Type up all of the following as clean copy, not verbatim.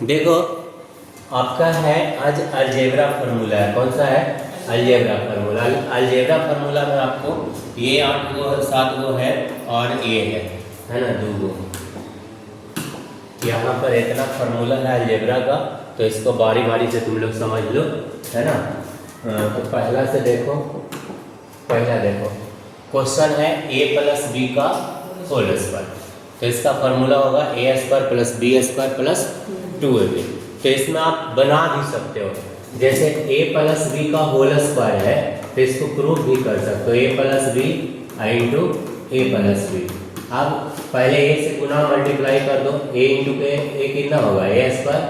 देखो आपका है आज अलजेब्रा फार्मूला है। कौन सा है? Algebra formula. अलजेब्रा फार्मूला में आपको ये 8 गो 7 गो है और ये है ना 2 गो। यहाँ पर इतना फार्मूला है अलजेब्रा का, तो इसको बारी बारी से तुम लोग समझ लो, है ना। तो पहला से देखो, पहला देखो क्वेश्चन है a प्लस बी का होल स्क्वायर। तो इसका फार्मूला होगा A square plus B square plus 2ab। तो इसमें आप बना भी सकते हो, जैसे a प्लस बी का होल स्क्वायर है तो इसको प्रूफ भी कर सकते हो, a plus B into A plus B. अब पहले a से गुना मल्टीप्लाई कर दो, a इंटू ए कितना होगा ए स्क्वायर,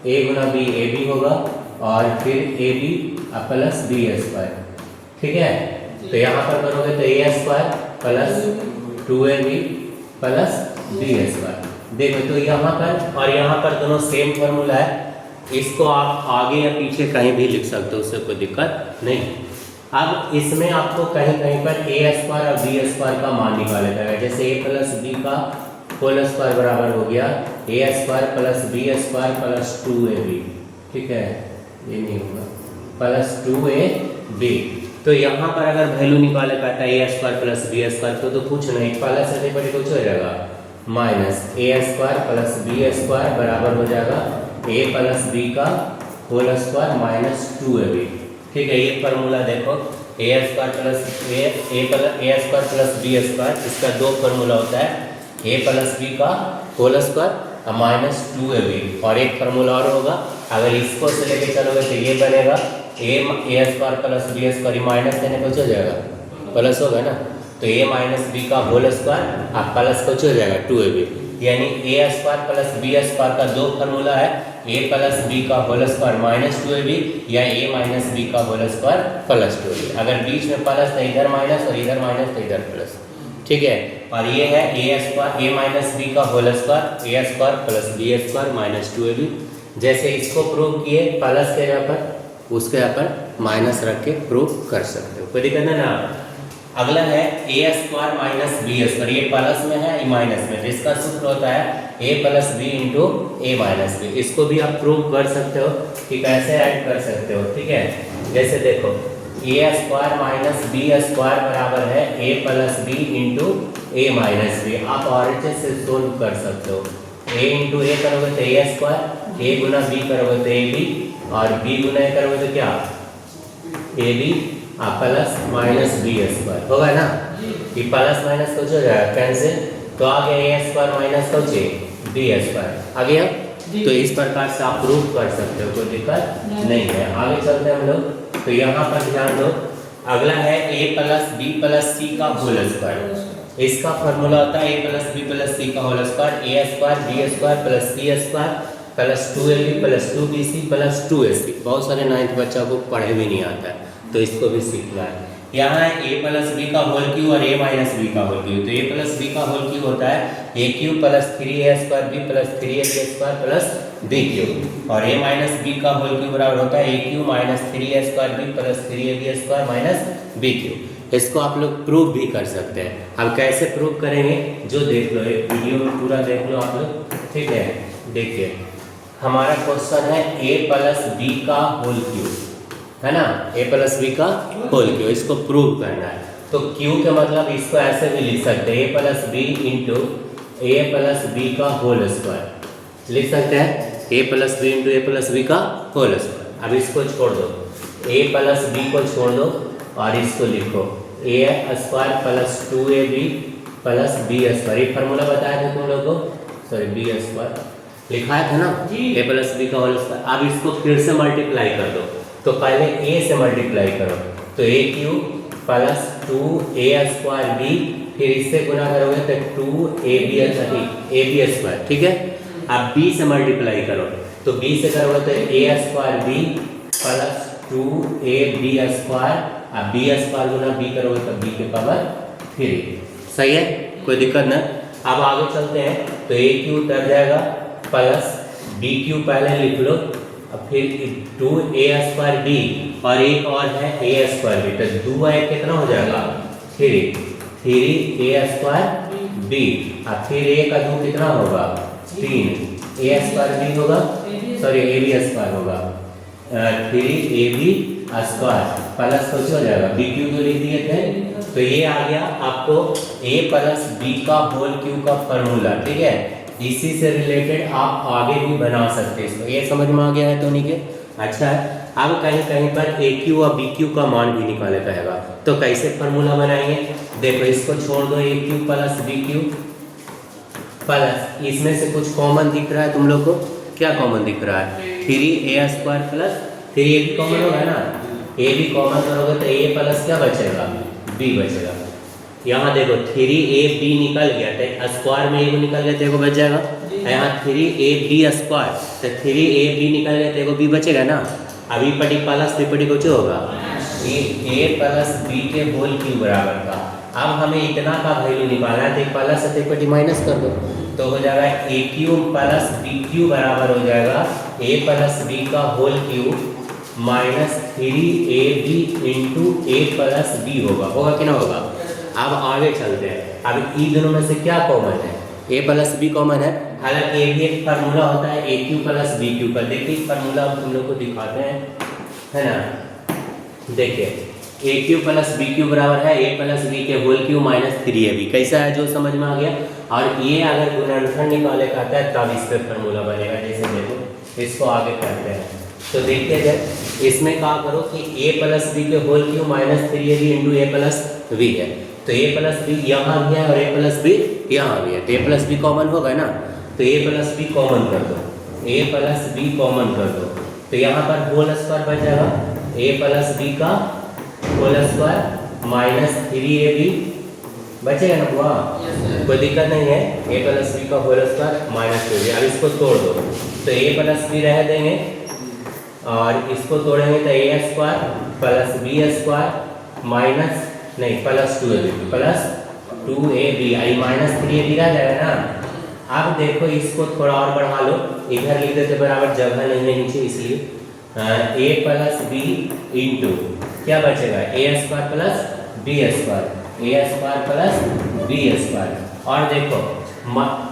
a गुना बी ए बी होगा और फिर A B plus B square. ठीक है, तो यहाँ पर करोगे तो A square plus 2ab plus B square. देखो तो यहाँ पर और यहाँ पर दोनों सेम फार्मूला है, इसको आप आगे या पीछे कहीं भी लिख सकते हो, उससे कोई दिक्कत नहीं। अब इसमें आपको कहीं कहीं पर ए स्क्वायर और बी स्क्वायर का मान निकाला जाएगा। जैसे ए प्लस बी का होल स्क्वायर बराबर हो गया A square plus B square plus 2ab। ठीक है, ये नहीं होगा प्लस 2ab। तो यहाँ पर अगर वैल्यू निकाले कहता है A square plus B square तो कुछ नहीं, प्लस से बड़ी कुछ हो जाएगा माइनस ए स्क्वायर प्लस बी स्क्वायर बराबर हो जाएगा ए प्लस बी का होल स्क्वायर माइनस 2ab। ठीक है, ये फार्मूला देखो ए स्क्वायर प्लस ए स्क्वायर प्लस बी स्क्वायर, इसका दो फार्मूला होता है ए प्लस बी का होल स्क्वायर माइनस 2ab। और एक फार्मूला और होगा, अगर इसको से लेके चलोगे तो ये बनेगा A square plus B square, minus देने कुछ हो जाएगा प्लस होगा ना, तो ए माइनस बी का होल स्क्वायर आप प्लस कुछ हो जाएगा 2ab। यानी A square plus B square का दो फार्मूला है, ए प्लस बी का होल स्क्वायर माइनस 2ab या ए माइनस बी का होल स्क्वायर प्लस 2ab। अगर बीच में प्लस तो इधर माइनस और इधर माइनस तो इधर प्लस। ठीक है, और ये है A square A minus B का whole square A square plus B square minus 2ab। जैसे इसको प्रूव किए प्लस के यहाँ पर, उसके यहाँ पर माइनस रख के प्रूव कर सकते हो, कोई दिक्कत नहीं ना। अगला है A square minus B square, ये प्लस में है ये माइनस में, जिसका सूत्र होता है A plus B into A minus B. इसको भी आप प्रूव कर सकते हो कि कैसे ऐड कर सकते हो। ठीक है, जैसे देखो ए स्क्वायर माइनस बी स्क्वायर बराबर है A plus B into A minus B. आप RHS से सोल्व कर सकते हो, ए इंटू ए करोगे तो A square, A Guna B करोगे तो ए बी और बी गुना ए करोगे तो क्या A B plus minus B square होगा ना। ये प्लस माइनस कुछ हो जाएगा कैंसिल, तो आ गया ए स्क्वायर माइनस कुछ बी स्क्वायर आ गया। तो इस प्रकार से आप प्रूव कर सकते हो, कोई दिक्कत नहीं है। आगे चलते हैं हम लोग, तो यहाँ पर ध्यान दो। अगला है A plus B plus C का होल स्क्वायर। इसका फॉर्मूला होता है A plus B plus C का whole square A square B square plus C square plus 2ab plus 2bc plus 2ac। बहुत सारे 9th बच्चा को पढ़े भी नहीं आता है, तो इसको भी सीखना है। यहाँ है ए प्लस बी का होल क्यू और ए माइनस बी का होल क्यू। तो ए प्लस बी का होल क्यू होता है A cube plus 3a square B plus 3ab square plus B cube, और ए माइनस बी का होल क्यू बराबर होता है A cube minus 3a square B plus 3ab square minus B cube. इसको आप लोग प्रूव भी कर सकते हैं। अब कैसे प्रूव करेंगे जो देख लो, एक वीडियो में पूरा देख लो आप लोग। ठीक है, देखिए हमारा क्वेश्चन है ए प्लस बी का होल क्यू, है ना, ए प्लस बी का होल क्यू, इसको प्रूव करना है। तो क्यू के मतलब इसको ऐसे भी लिख सकते हैं ए plus B into A plus B का होल स्क्वायर लिख सकते हैं, ए plus B into A plus B का होल स्क्वायर। अब इसको छोड़ दो, ए प्लस बी को छोड़ दो और इसको लिखो A square plus 2ab plus B square. ये फार्मूला बताया था तुम लोग को, सॉरी बी स्क्वायर लिखाया था ना, ए प्लस बी का होल स्क्वायर। अब इसको फिर से मल्टीप्लाई कर दो, तो पहले ए से मल्टीप्लाई करो, तो A cube plus 2a square B, फिर इससे गुना करोगे तो 2ab स्क्वायर। ठीक है, अब बी से मल्टीप्लाई करो, तो बी से करोगे तो A square B plus 2ab square, अब बी स्क्वायर गुना बी करोगे तो बी के पावर 3। सही है, कोई दिक्कत ना। अब आगे चलते हैं, तो ए क्यू उतर जाएगा प्लस बी क्यू पहले लिख लो, अब फिर 2a स्क्वायर बी और एक और है a स्क्वायर बी, तो 2 कितना हो जाएगा 3a स्क्वायर बी, और फिर a का 2 कितना होगा 3 ए स्क्वायर बी होगा, सॉरी ए बी स्क्वायर होगा, 3ab स्क्वायर प्लस कुछ हो जाएगा बी क्यू तो लिख दिए थे, तो ये आ गया आपको a प्लस बी का होल क्यू का फॉर्मूला। ठीक है, इसी से रिलेटेड आप आगे भी बना सकते हैं इसको। ये समझ में आ गया है तो नहीं के? अच्छा है। अब कहीं कहीं पर ए क्यू और बी क्यू का मान भी निकाले कहेगा, तो कैसे फॉर्मूला बनाएंगे? देखो इसको छोड़ दो, A cube plus B cube plus इसमें से कुछ कॉमन दिख रहा है तुम लोग को? क्या कॉमन दिख रहा है? 3a square plus 3ab common होगा ना, ए भी कॉमन करोगे तो ए प्लस क्या बचेगा? बी बचेगा। यहाँ देखो 3ab निकल गया तो स्क्वायर में एगो निकल गया तो एगो बच जाएगा। यहाँ 3ab स्क्वायर तो 3ab निकल गया तो एगो बी बचेगा ना। अभी पटी प्लस विपटी कुछ होगा, ए प्लस बी के होल क्यू बराबर का। अब हमें इतना का वैल्यू निकालना है तो प्लस विपटी माइनस कर दो तो हो जाएगा A cube plus B cube बराबर हो जाएगा ए प्लस बी का whole cube minus 3ab into A plus B होगा कि ना होगा? अब आगे चलते हैं। अब ई दोनों में से क्या कॉमन है? ए प्लस बी कॉमन है। हालांकि ये भी एक फार्मूला होता है A cube plus B cube का। देखिए फार्मूला हम लोग को दिखाते हैं, है ना। देखिए ए क्यू प्लस बी क्यू बराबर है ए प्लस बी के होल क्यू माइनस 3ab। कैसा है जो समझ में आ गया? और ये अगर गुणनखंड निकाले कहता है तब इस पर फार्मूला बनेगा। जैसे देखो इसको आगे करते हैं तो देखिए जब इसमें क्या करो कि ए प्लस बी के whole cube minus 3ab into A plus B है, तो ए प्लस बी यहाँ भी है और ए प्लस बी यहाँ भी है, तो ए प्लस बी कॉमन होगा ना। तो ए प्लस बी कॉमन कर दो, ए प्लस बी कॉमन कर दो तो यहाँ पर होल स्क्वायर बच जाएगा ए प्लस बी का होल स्क्वायर माइनस 3ab बचेगा ना हुआ? कोई दिक्कत नहीं है। ए प्लस बी का होल स्क्वायर माइनस 3ab। अब इसको तोड़ दो तो ए प्लस बी रह देंगे और इसको तोड़ेंगे तो A square plus B square minus नहीं प्लस 2ab आई माइनस 3ab रह जाएगा ना। अब देखो इसको थोड़ा और बढ़ा लो, इधर लिख देते बराबर जगह नहीं है नीचे, इसलिए ए प्लस बी इंटू क्या बचेगा ए square plus B square, A square plus B square. और देखो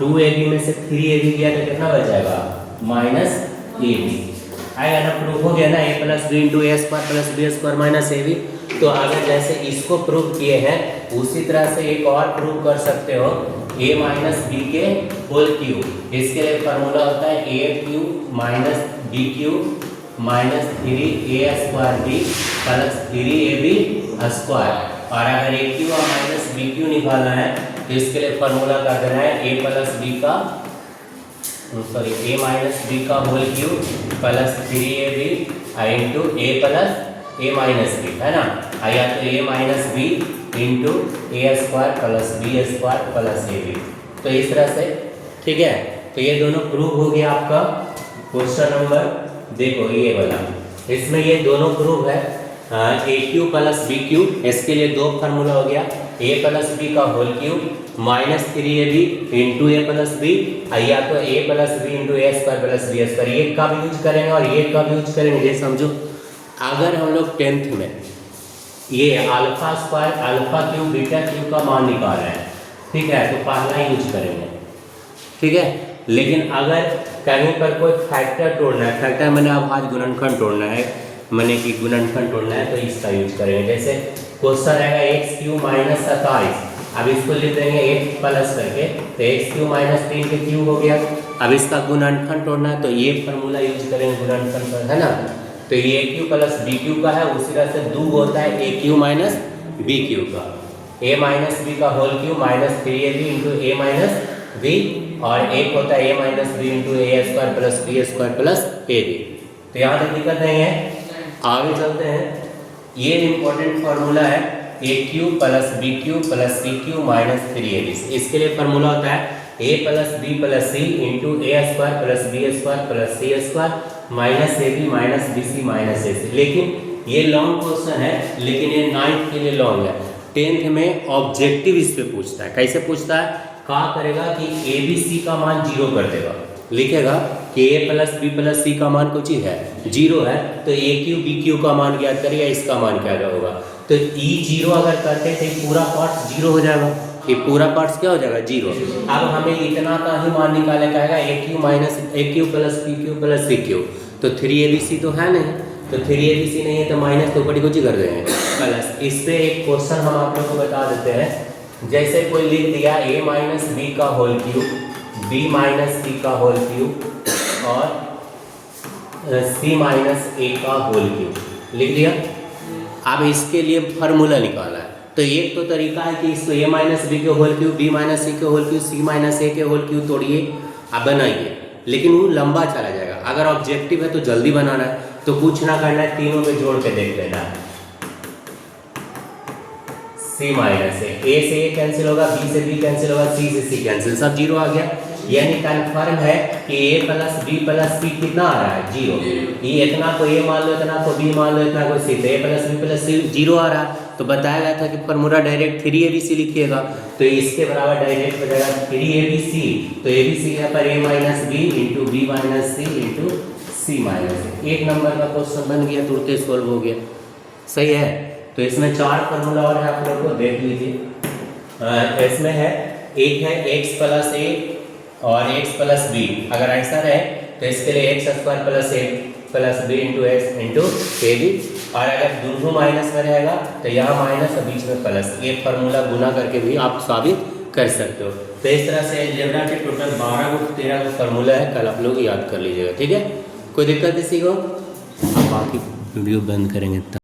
2ab में से 3ab गया तो कितना बच जाएगा? माइनस ab आएगा ना। प्रूफ हो गया ना A plus B into A square plus B square minus ab। तो अगर जैसे इसको प्रूव किए हैं उसी तरह से एक और प्रूव कर सकते हो a माइनस बी के होल क्यू। इसके लिए फार्मूला होता है A cube minus B cube minus 3a square B plus 3ab square. और अगर ए क्यू और माइनस बी क्यू निकालना है तो इसके लिए फार्मूला कर देना है ए प्लस बी का सॉरी ए माइनस बी का whole cube plus 3ab into A plus A minus B, है ना। या तो A minus B into A square plus B square plus A B. तो इस तरह से ठीक है। तो ये दोनों प्रूव हो गया आपका क्वेश्चन नंबर। देखो ये वाला, इसमें ये दोनों प्रूव है A cube plus B cube. इसके लिए दो फार्मूला हो गया ए प्लस बी का whole cube minus 3ab into A plus B, या तो A plus B into A square plus B square. ये कब यूज करेंगे और ये कब यूज करेंगे ये समझो। अगर हम लोग 10th में ये alpha square alpha Q beta Q का मान निकाल रहे हैं, ठीक है, तो पहला यूज करेंगे, ठीक है। लेकिन अगर कहीं पर कोई फैक्टर तोड़ना है, फैक्टर मैंने अब आज गुणनखंड तोड़ना है, मैंने कि गुणनखंड तोड़ना है, तो इसका यूज करेंगे। जैसे क्वेश्चन रहेगा एक्स क्यू माइनस 27, अब इसको लिख देंगे एक्स प्लस करके, तो एक्स क्यू माइनस 3 के क्यू हो गया। अब इसका गुणनखंड तोड़ना है तो ये फार्मूला यूज करेंगे गुणनखंड पर, है ना। तो ये A cube plus B cube का है, उसी तरह से दो होता है A cube minus B cube का, ए माइनस बी का whole cube minus 3ab into A minus B, और एक होता है A minus B into A square plus B square plus A B. तो यहाँ तक दिक्कत नहीं है, आगे चलते हैं। ये इम्पोर्टेंट फार्मूला है A cube plus B cube plus C cube minus 3ab। इसके लिए फार्मूला होता है A plus B plus C into A square plus B square plus C square minus A B minus B C minus A C. लेकिन ये long question है, लेकिन ये 9th के लिए लॉन्ग है। 10th में ऑब्जेक्टिव इस पे पूछता है। कैसे पूछता है? क्या करेगा कि ए बी सी का मान 0 कर देगा, लिखेगा कि A plus B plus C का मान कुछ ही है 0 है, तो ए क्यू बी क्यू का मान ज्ञात करिए, इसका मान क्या होगा। तो ई 0 अगर करते तो पूरा पार्ट 0 हो जाएगा, ये पूरा पार्ट्स क्या हो जाएगा 0। अब हमें इतना का ही मान निकाले का है A cube minus A cube plus P cube plus C cube. तो 3abc तो है नहीं, तो 3abc नहीं है तो माइनस तो ऊपर को जी कर देंगे प्लस। इस पे एक क्वेश्चन हम आप लोग को बता देते हैं। जैसे कोई लिख दिया a माइनस बी का होल क्यूब, b माइनस सी का होल क्यूब और c माइनस ए का होल क्यूब लिख दिया। अब इसके लिए फार्मूला निकाला है। तो एक तो तरीका है कि इसको a माइनस बी के होल क्यूब, b माइनस सी के होल क्यूब, c माइनस ए के होल क्यूब तोड़िए अब बनाइए, लेकिन वो लंबा चला जाएगा। अगर ऑब्जेक्टिव है तो जल्दी बनाना है, तो कुछ ना करना है, तीनों में जोड़ के देख लेना है। c माइनस ए से ए कैंसिल होगा, b से b कैंसिल होगा, c से c कैंसिल, सब 0 आ गया। यानी कन्फर्म है कि a प्लस बी प्लस सी कितना आ रहा है 0। ये इतना को a मान लो, इतना को b मान लो, इतना को c, तो a प्लस बी प्लस सी 0 आ रहा है। तो बताया गया था कि फॉर्मूला डायरेक्ट 3abc लिखिएगा, तो इसके बराबर डायरेक्ट हो जाएगा 3abc। तो abc यहाँ पर a minus B into B minus C into C minus A. 1 number का क्वेश्चन बन गया, तुरंत सॉल्व हो गया। सही है। तो इसमें 4 फार्मूला और है, आप लोग को देख लीजिए। इसमें है एक है x प्लस ए और x प्लस बी। अगर ऐसा रहे तो इसके लिए x square plus A plus B into X into A B, और अगर दोनों माइनस में रहेगा तो यहाँ माइनस और बीच में प्लस। ये फार्मूला गुना करके भी आप साबित कर सकते हो। तो इस तरह से अलजेब्रा के टोटल 12 को 13 का फार्मूला है, कल आप लोग याद कर लीजिएगा। ठीक है, कोई दिक्कत किसी को? आप बाकी वीडियो बंद करेंगे तब।